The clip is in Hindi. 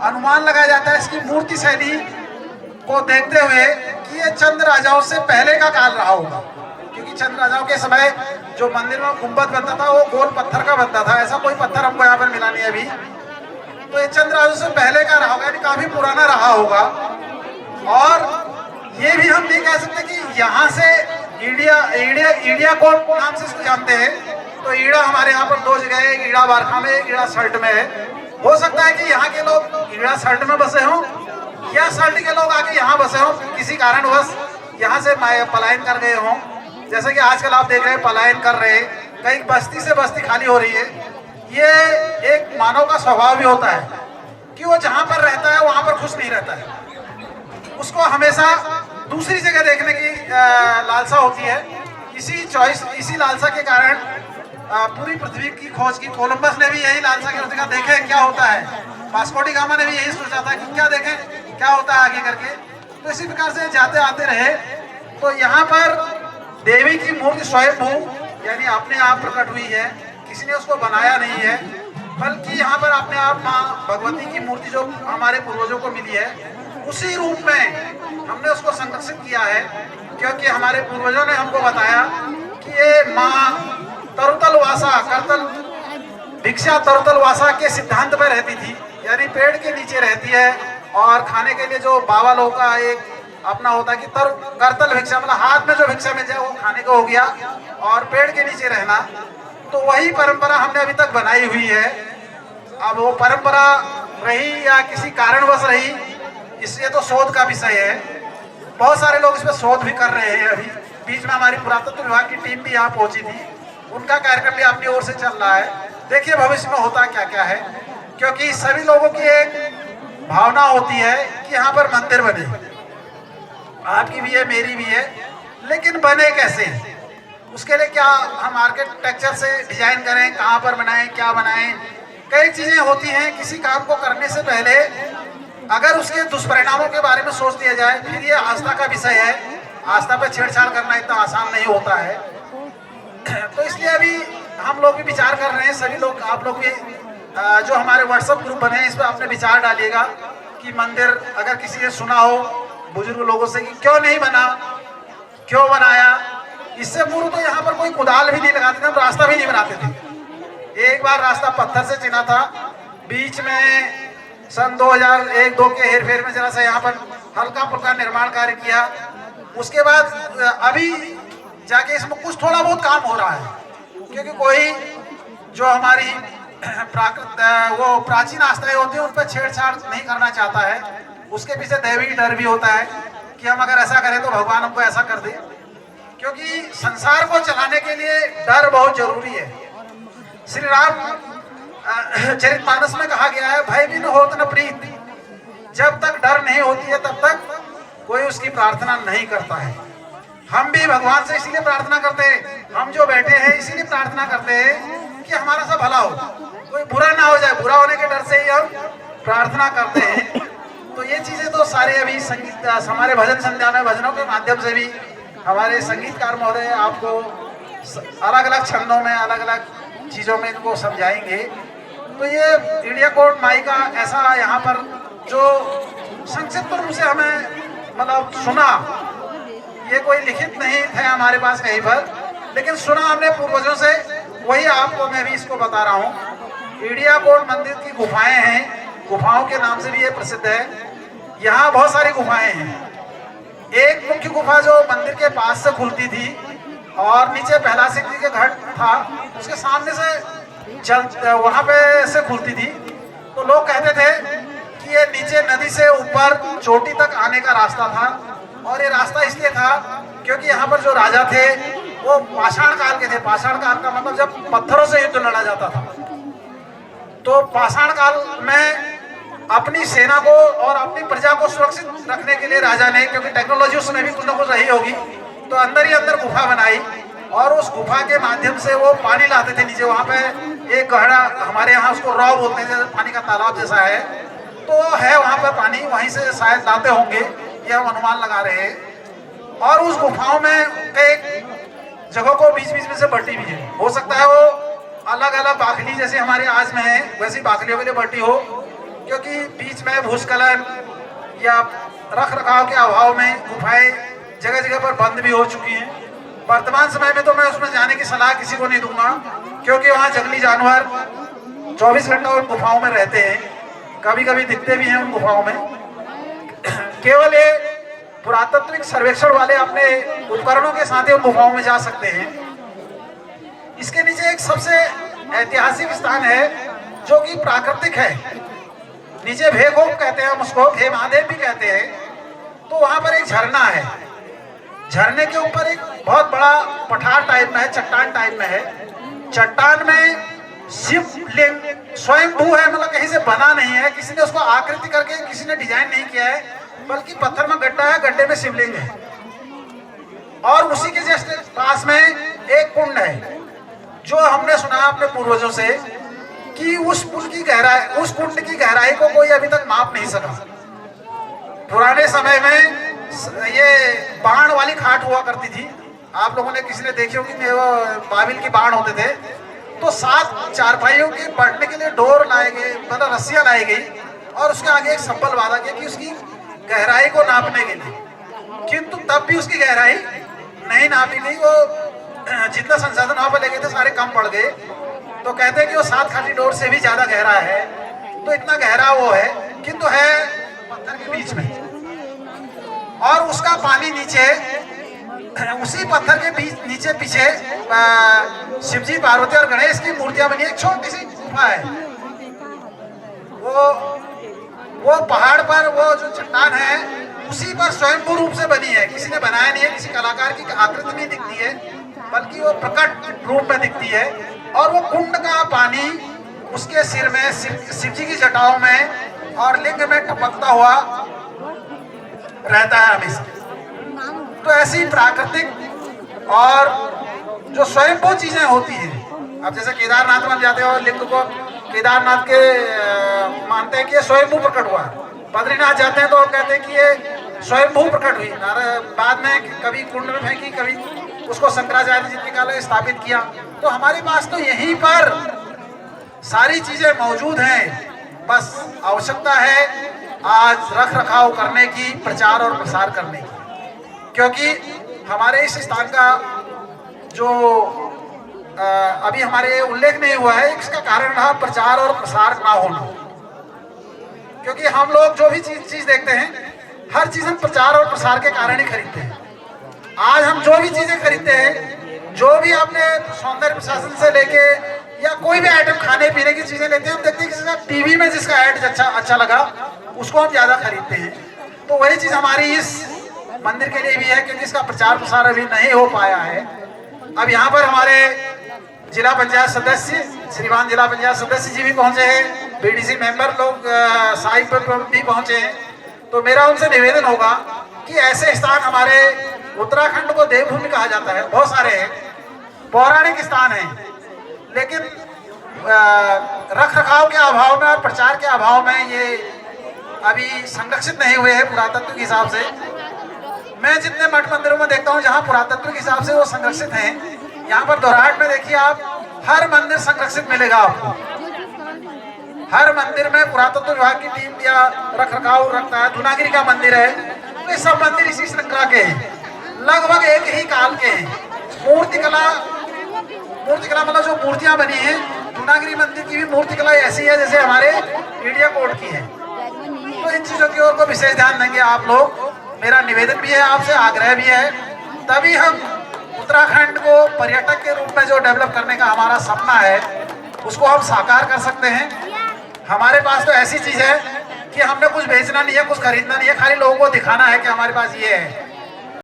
अनुमान लगाया जाता है इसकी मूर्ति शैली को देखते हुए कि ये चंद राजाओं से पहले का काल रहा होगा, क्योंकि चंद राजाओं के समय जो मंदिर में गुंबद बनता था वो गोल पत्थर का बनता था, ऐसा कोई पत्थर हमको यहाँ पर मिला नहीं अभी। तो ये चंद राजाओं से पहले का रहा होगा, यानी काफी पुराना रहा होगा। और ये भी हम नहीं कह सकते कि यहाँ से ईडिया कोट नाम से इसको जानते हैं, तो ईड़ा हमारे यहाँ पर 2 जगह है, ईड़ा बारखा में, ईड़ा सल्ट में है। हो सकता है कि यहाँ के लोग ईड़ा सल्ट में बसे हों या सल्ट के लोग आके यहाँ बसे हों, किसी कारणवश यहाँ से पलायन कर गए हों। जैसे कि आजकल आप देख रहे हैं पलायन कर रहे हैं, कई बस्ती से बस्ती खाली हो रही है। ये एक मानव का स्वभाव भी होता है कि वो जहाँ पर रहता है वहाँ पर खुश नहीं रहता है, उसको हमेशा दूसरी जगह देखने की लालसा होती है। इसी लालसा के कारण पूरी पृथ्वी की खोज की। कोलंबस ने भी यही लालसा की देखा, देखें क्या होता है। वास्को डी गामा ने भी यही सोचा था कि क्या देखें क्या होता है आगे करके। तो इसी प्रकार से जाते आते रहे। तो यहाँ पर देवी की मूर्ति स्वयंभू यानी अपने आप प्रकट हुई है, किसी ने उसको बनाया नहीं है, बल्कि यहाँ पर अपने आप माँ भगवती की मूर्ति जो हमारे पूर्वजों को मिली है उसी रूप में हमने उसको संरक्षित किया है। क्योंकि हमारे पूर्वजों ने हमको बताया कि ये माँ तरुतल वासा करतल भिक्षा तरुतल वासा के सिद्धांत पर रहती थी, यानी पेड़ के नीचे रहती है। और खाने के लिए जो बाबा लोगों का एक अपना होता है कि करतल भिक्षा, मतलब हाथ में जो भिक्षा मिल जाए वो खाने को हो गया, और पेड़ के नीचे रहना। तो वही परंपरा हमने अभी तक बनाई हुई है। अब वो परंपरा रही या किसी कारणवश रही, इसलिए तो शोध का विषय है। बहुत सारे लोग इस पर शोध भी कर रहे हैं। अभी बीच में हमारी पुरातत्व विभाग की टीम भी यहाँ पहुंची थी, उनका कार्यक्रम भी अपनी ओर से चल रहा है। देखिए भविष्य में होता क्या क्या है, क्योंकि सभी लोगों की एक भावना होती है कि यहाँ पर मंदिर बने। आपकी भी है, मेरी भी है, लेकिन बने कैसे, उसके लिए क्या हम आर्किटेक्चर से डिजाइन करें, कहाँ पर बनाएं, क्या बनाएं। कई चीजें होती हैं। किसी काम को करने से पहले अगर उसके दुष्परिणामों के बारे में सोच लिया जाए, फिर ये आस्था का विषय है। आस्था पे छेड़छाड़ करना इतना आसान नहीं होता है। तो इसलिए अभी हम लोग भी विचार कर रहे हैं, सभी लोग, आप लोग भी जो हमारे व्हाट्सएप ग्रुप बने हैं इस पर अपने विचार डालिएगा कि मंदिर अगर किसी ने सुना हो बुजुर्ग लोगों से कि क्यों नहीं बना, क्यों बनाया। इससे पूर्व तो यहाँ पर कोई कुदाल भी नहीं लगाते थे, हम रास्ता भी नहीं बनाते थे। एक बार रास्ता पत्थर से चिना था, बीच में सन 2001-2 के हेरफेर में जरा सा यहाँ पर हल्का फुल्का निर्माण कार्य किया। उसके बाद अभी जाके इसमें कुछ थोड़ा बहुत काम हो रहा है, क्योंकि कोई जो हमारी वो प्राचीन आस्थाएं होती है उन पर छेड़छाड़ नहीं करना चाहता है। उसके पीछे दैवी डर भी होता है कि हम अगर ऐसा करें तो भगवान हमको ऐसा कर दे, क्योंकि संसार को चलाने के लिए डर बहुत जरूरी है। श्री राम चरितमानस में कहा गया है, भय बिन होत न प्रीत। जब तक डर नहीं होती है तब तक कोई उसकी प्रार्थना नहीं करता है। हम भी भगवान से इसीलिए प्रार्थना करते हैं, हम जो बैठे हैं इसीलिए प्रार्थना करते हैं कि हमारा सब भला हो, कोई बुरा ना हो जाए। बुरा होने के डर से ही हम प्रार्थना करते हैं। तो ये चीजें तो सारे अभी संगीत हमारे भजन संध्या में भजनों के माध्यम से भी हमारे संगीतकार महोदय आपको अलग अलग छंदों में अलग अलग चीजों में इनको समझाएंगे। तो ये ईडिया कोट माई का ऐसा यहाँ पर जो संक्षिप्त रूप से हमें मतलब सुना, ये कोई लिखित नहीं थे हमारे पास कहीं पर, लेकिन सुना हमने पूर्वजों से, वही आपको मैं भी इसको बता रहा हूँ। ईडिया कोट मंदिर की गुफाएं हैं, गुफाओं के नाम से भी ये प्रसिद्ध है। यहाँ बहुत सारी गुफाएं हैं। एक मुख्य गुफा जो मंदिर के पास से खुलती थी और नीचे पहला सिंह जी के घर था, उसके सामने से वहां पे से खुलती थी। तो लोग कहते थे कि ये नीचे नदी से ऊपर चोटी तक आने का रास्ता था, और ये रास्ता इसलिए था क्योंकि यहाँ पर जो राजा थे वो पाषाण काल के थे। पाषाण काल का मतलब जब पत्थरों से युद्ध लड़ा जाता था। तो पाषाण काल में अपनी सेना को और अपनी प्रजा को सुरक्षित रखने के लिए राजा ने, क्योंकि टेक्नोलॉजी उसमें भी कुछ ना कुछ रही होगी, तो अंदर ही अंदर गुफा बनाई, और उस गुफा के माध्यम से वो पानी लाते थे नीचे। वहाँ पे एक गहरा, हमारे यहाँ उसको रॉ बोलते हैं, पानी का तालाब जैसा है, तो है वहाँ पर पानी, वहीं से शायद लाते होंगे, ये हम अनुमान लगा रहे हैं। और उस गुफाओं में कई जगहों को बीच बीच में से बटी भी है। हो सकता है वो अलग अलग बाखली जैसे हमारे आज में है वैसी बाखलियों के लिए बटी हो, क्योंकि बीच में भूस्खलन या रख रखाव के अभाव में गुफाएं जगह जगह पर बंद भी हो चुकी हैं। वर्तमान समय में तो मैं उसमें जाने की सलाह किसी को नहीं दूंगा, क्योंकि वहाँ जंगली जानवर 24 घंटा उन गुफाओं में रहते हैं, कभी कभी दिखते भी हैं उन गुफाओं में। केवल ये पुरातात्विक सर्वेक्षण वाले अपने उपकरणों के साथ ही उन गुफाओं में जा सकते हैं। इसके नीचे एक सबसे ऐतिहासिक स्थान है जो कि प्राकृतिक है, नीचे भेगोम कहते हैं हम उसको, भे महादेव भी कहते हैं। तो वहां पर एक झरना है, झरने के ऊपर एक बहुत बड़ा पठार टाइप में है, चट्टान टाइप में है। चट्टान में शिवलिंग स्वयंभू है, मतलब कहीं से बना नहीं है, किसी ने उसको आकृति करके किसी ने डिजाइन नहीं किया है, बल्कि पत्थर में गड्ढा है, गड्ढे में शिवलिंग है। और उसी के जस्ट पास में एक कुंड है, जो हमने सुना अपने पूर्वजों से कि उस कुंड की गहराई को कोई अभी तक माप नहीं सका। पुराने समय में ये बाण वाली खाट हुआ करती थी, आप लोगों ने किसी ने देखी होगी, बाबिल की बाण होते थे। तो 7 चारपाइयों के बढ़ने के लिए डोर लाए गए, मतलब रस्सियां लाई गई, और उसके आगे एक संबल बांधा गया कि उसकी गहराई को नापने के लिए। किंतु तब भी उसकी गहराई नहीं नापी गई, वो जितना संसाधन वहां पर ले गए थे सारे कम पड़ गए। तो कहते हैं कि वो 7 खाली डोर से भी ज्यादा गहरा है। तो इतना गहरा वो है, किंतु है पत्थर के बीच में, और उसका पानी नीचे उसी पत्थर के बीच नीचे पीछे शिवजी, पार्वती और गणेश की मूर्तियां बनी, एक छोटी सी गुफा है। वो पहाड़ पर वो जो चट्टान है उसी पर स्वयंभू रूप से बनी है, किसी ने बनाया नहीं है, किसी कलाकार की आकृति नहीं दिखती है, बल्कि वो प्रकट रूप में दिखती है। और वो कुंड का पानी उसके सिर में, शिवजी की जटाओं में और लिंग में टपकता हुआ रहता है हमेशा। तो ऐसी प्राकृतिक और जो स्वयंभू चीजें होती हैं, अब जैसे केदारनाथ में जाते हो, लिंग को केदारनाथ के मानते हैं कि ये स्वयंभू प्रकट हुआ। बद्रीनाथ जाते हैं तो कहते हैं कि ये स्वयंभू प्रकट हुई, बाद में कभी कुंड में फेंकी, कभी उसको शंकराचार्य जी निकाले, स्थापित किया। तो हमारे पास तो यहीं पर सारी चीजें मौजूद हैं, बस आवश्यकता है आज रख रखाव करने की, प्रचार और प्रसार करने की। क्योंकि हमारे इस स्थान का जो अभी हमारे उल्लेख नहीं हुआ है, इसका कारण रहा प्रचार और प्रसार ना होना। क्योंकि हम लोग जो भी चीज देखते हैं, हर चीज हम प्रचार और प्रसार के कारण ही खरीदते हैं। आज हम जो भी चीजें खरीदते हैं, जो भी अपने सौंदर्य प्रशासन से लेके या कोई भी आइटम खाने पीने की चीजें लेते हैं, हम देखते हैं किसी का टीवी में जिसका ऐड अच्छा लगा उसको हम ज्यादा खरीदते हैं। तो वही चीज हमारी इस मंदिर के लिए भी है, क्योंकि इसका प्रचार प्रसार अभी नहीं हो पाया है। अब यहाँ पर हमारे जिला पंचायत सदस्य, श्रीमान जिला पंचायत सदस्य जी भी पहुंचे हैं, बीडीसी मेंबर लोग साहिब पर भी पहुंचे हैं। तो मेरा उनसे निवेदन होगा कि ऐसे स्थान, हमारे उत्तराखंड को देवभूमि कहा जाता है, बहुत सारे हैं, पौराणिक स्थान हैं, लेकिन रख रखाव के अभाव में और प्रचार के अभाव में ये अभी संरक्षित नहीं हुए हैं पुरातत्व के हिसाब से। मैं जितने मठ मंदिरों में देखता हूँ जहाँ पुरातत्व के हिसाब से वो संरक्षित हैं, यहाँ पर दोराट में देखिए आप, हर मंदिर संरक्षित मिलेगा आपको। हर मंदिर में पुरातत्व विभाग की टीम या रख रखाव रखता है। धुनागिरी का मंदिर है, तो ये सब मंदिर इसी श्रृंखला के हैं, लगभग एक ही काल के हैं। मूर्तिकला मतलब जो मूर्तियां बनी हैं, धुनागिरी मंदिर की भी मूर्तिकला ऐसी है जैसे हमारे इंडिया कोड की है। तो इन चीजों की ओर को विशेष ध्यान देंगे आप लोग, मेरा निवेदन भी है आपसे, आग्रह भी है। तभी हम उत्तराखंड को पर्यटक के रूप में जो डेवलप करने का हमारा सपना है उसको हम साकार कर सकते हैं। हमारे पास तो ऐसी चीज है कि हमने कुछ बेचना नहीं है, कुछ खरीदना नहीं है, खाली लोगों को दिखाना है कि हमारे पास ये है।